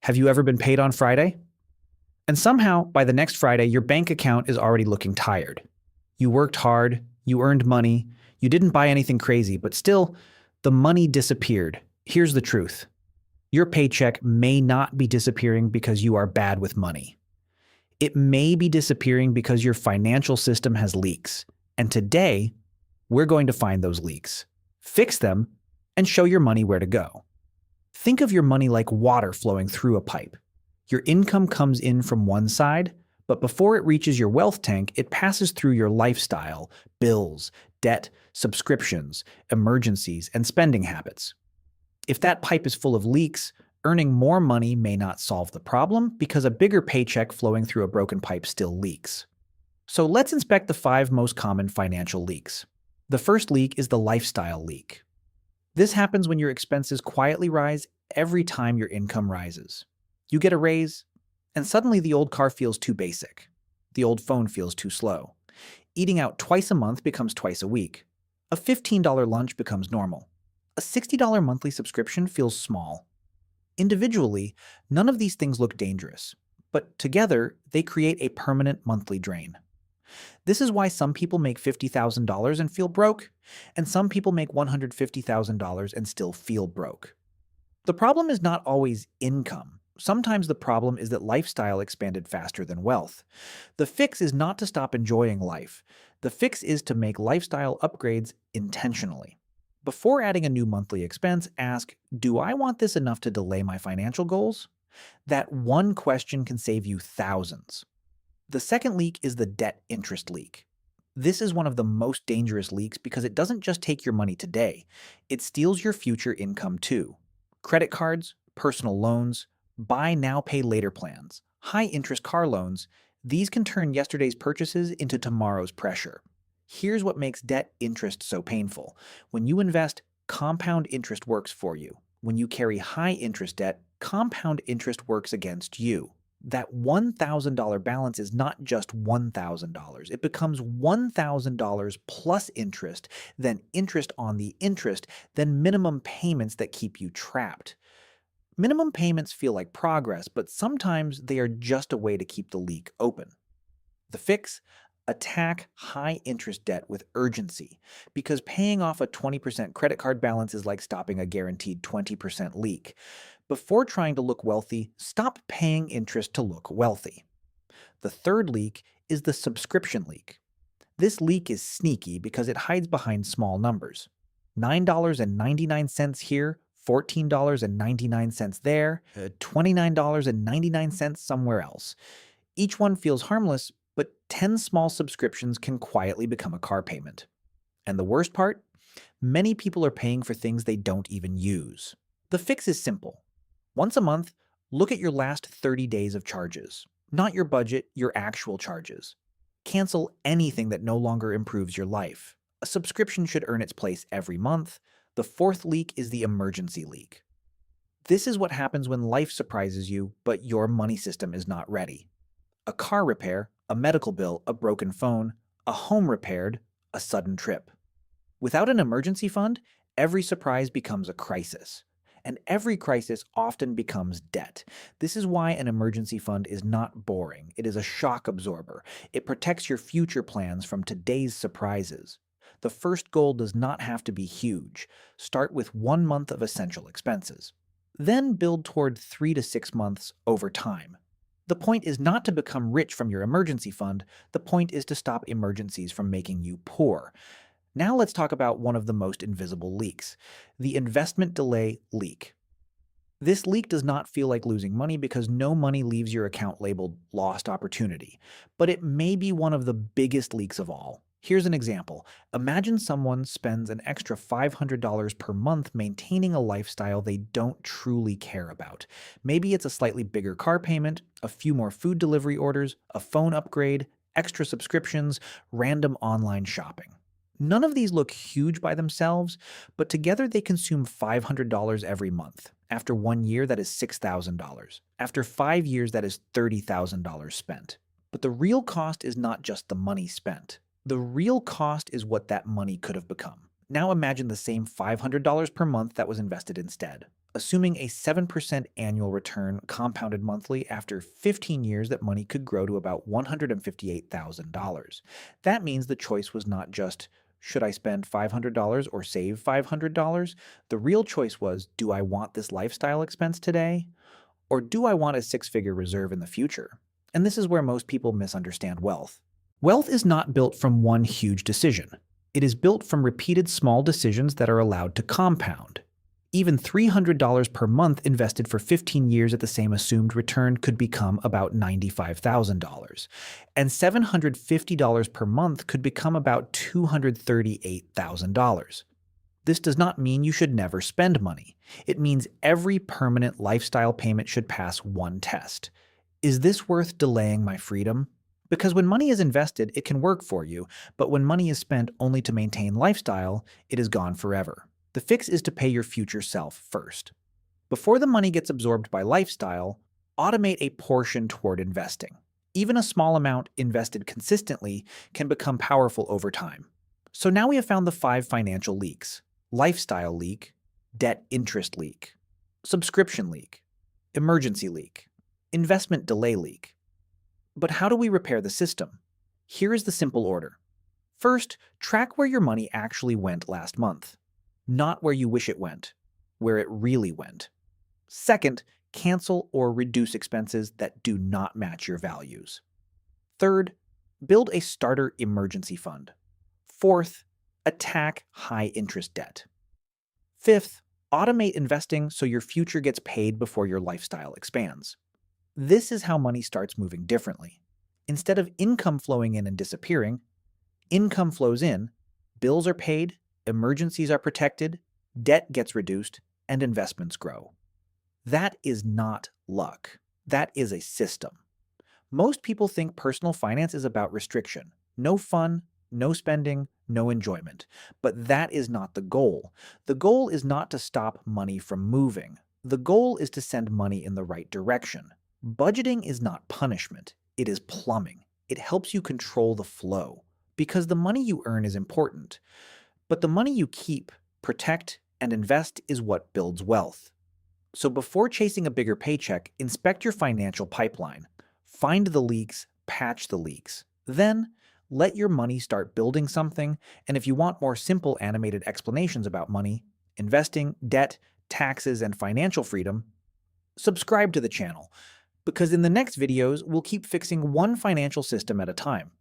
Have you ever been paid on Friday? And somehow, by the next Friday, your bank account is already looking tired. You worked hard, you earned money, you didn't buy anything crazy, but still, the money disappeared. Here's the truth. Your paycheck may not be disappearing because you are bad with money. It may be disappearing because your financial system has leaks. And today, we're going to find those leaks, fix them, and show your money where to go. Think of your money like water flowing through a pipe. Your income comes in from one side, but before it reaches your wealth tank, it passes through your lifestyle, bills, debt, subscriptions, emergencies, and spending habits. If that pipe is full of leaks, earning more money may not solve the problem because a bigger paycheck flowing through a broken pipe still leaks. So let's inspect the 5 most common financial leaks. The first leak is the lifestyle leak. This happens when your expenses quietly rise every time your income rises. You get a raise, and suddenly the old car feels too basic. The old phone feels too slow. Eating out twice a month becomes twice a week. A $15 lunch becomes normal. A $60 monthly subscription feels small. Individually, none of these things look dangerous, but together, they create a permanent monthly drain. This is why some people make $50,000 and feel broke, and some people make $150,000 and still feel broke. The problem is not always income. Sometimes the problem is that lifestyle expanded faster than wealth. The fix is not to stop enjoying life. The fix is to make lifestyle upgrades intentionally. Before adding a new monthly expense, ask, do I want this enough to delay my financial goals? That one question can save you thousands. The second leak is the debt interest leak. This is one of the most dangerous leaks because it doesn't just take your money today, it steals your future income too. Credit cards, personal loans, buy now pay later plans, high interest car loans, these can turn yesterday's purchases into tomorrow's pressure. Here's what makes debt interest so painful. When you invest, compound interest works for you. When you carry high interest debt, compound interest works against you. That $1,000 balance is not just $1,000. It becomes $1,000 plus interest, then interest on the interest, then minimum payments that keep you trapped. Minimum payments feel like progress, but sometimes they are just a way to keep the leak open. The fix? Attack high-interest debt with urgency, because paying off a 20% credit card balance is like stopping a guaranteed 20% leak. Before trying to look wealthy, stop paying interest to look wealthy. The third leak is the subscription leak. This leak is sneaky because it hides behind small numbers. $9.99 here, $14.99 there, $29.99 somewhere else. Each one feels harmless, but 10 small subscriptions can quietly become a car payment. And the worst part? Many people are paying for things they don't even use. The fix is simple. Once a month, look at your last 30 days of charges. Not your budget, your actual charges. Cancel anything that no longer improves your life. A subscription should earn its place every month. The fourth leak is the emergency leak. This is what happens when life surprises you, but your money system is not ready. A car repair, a medical bill, a broken phone, a home repaired, a sudden trip. Without an emergency fund, every surprise becomes a crisis. And every crisis often becomes debt. This is why an emergency fund is not boring. It is a shock absorber. It protects your future plans from today's surprises. The first goal does not have to be huge. Start with 1 month of essential expenses. Then build toward 3 to 6 months over time. The point is not to become rich from your emergency fund. The point is to stop emergencies from making you poor. Now let's talk about one of the most invisible leaks, the investment delay leak. This leak does not feel like losing money because no money leaves your account labeled lost opportunity, but it may be one of the biggest leaks of all. Here's an example. Imagine someone spends an extra $500 per month maintaining a lifestyle they don't truly care about. Maybe it's a slightly bigger car payment, a few more food delivery orders, a phone upgrade, extra subscriptions, random online shopping. None of these look huge by themselves, but together they consume $500 every month. After 1 year, that is $6,000. After 5 years, that is $30,000 spent. But the real cost is not just the money spent. The real cost is what that money could have become. Now imagine the same $500 per month that was invested instead, assuming a 7% annual return compounded monthly after 15 years that money could grow to about $158,000. That means the choice was not just, should I spend $500 or save $500? The real choice was, do I want this lifestyle expense today? Or do I want a six-figure reserve in the future? And this is where most people misunderstand wealth. Wealth is not built from one huge decision. It is built from repeated small decisions that are allowed to compound. Even $300 per month invested for 15 years at the same assumed return could become about $95,000. And $750 per month could become about $238,000. This does not mean you should never spend money. It means every permanent lifestyle payment should pass one test. Is this worth delaying my freedom? Because when money is invested, it can work for you, but when money is spent only to maintain lifestyle, it is gone forever. The fix is to pay your future self first. Before the money gets absorbed by lifestyle, automate a portion toward investing. Even a small amount invested consistently can become powerful over time. So now we have found the 5 financial leaks: lifestyle leak, debt interest leak, subscription leak, emergency leak, investment delay leak. But how do we repair the system? Here is the simple order. First, track where your money actually went last month. Not where you wish it went, where it really went. Second, cancel or reduce expenses that do not match your values. Third, build a starter emergency fund. Fourth, attack high-interest debt. Fifth, automate investing so your future gets paid before your lifestyle expands. This is how money starts moving differently. Instead of income flowing in and disappearing, income flows in, bills are paid, emergencies are protected, debt gets reduced, and investments grow. That is not luck. That is a system. Most people think personal finance is about restriction. No fun, no spending, no enjoyment. But that is not the goal. The goal is not to stop money from moving. The goal is to send money in the right direction. Budgeting is not punishment. It is plumbing. It helps you control the flow. Because the money you earn is important. But the money you keep, protect, and invest is what builds wealth. So before chasing a bigger paycheck, inspect your financial pipeline. Find the leaks, patch the leaks. Then, let your money start building something, and if you want more simple animated explanations about money, investing, debt, taxes, and financial freedom, subscribe to the channel, because in the next videos, we'll keep fixing one financial system at a time.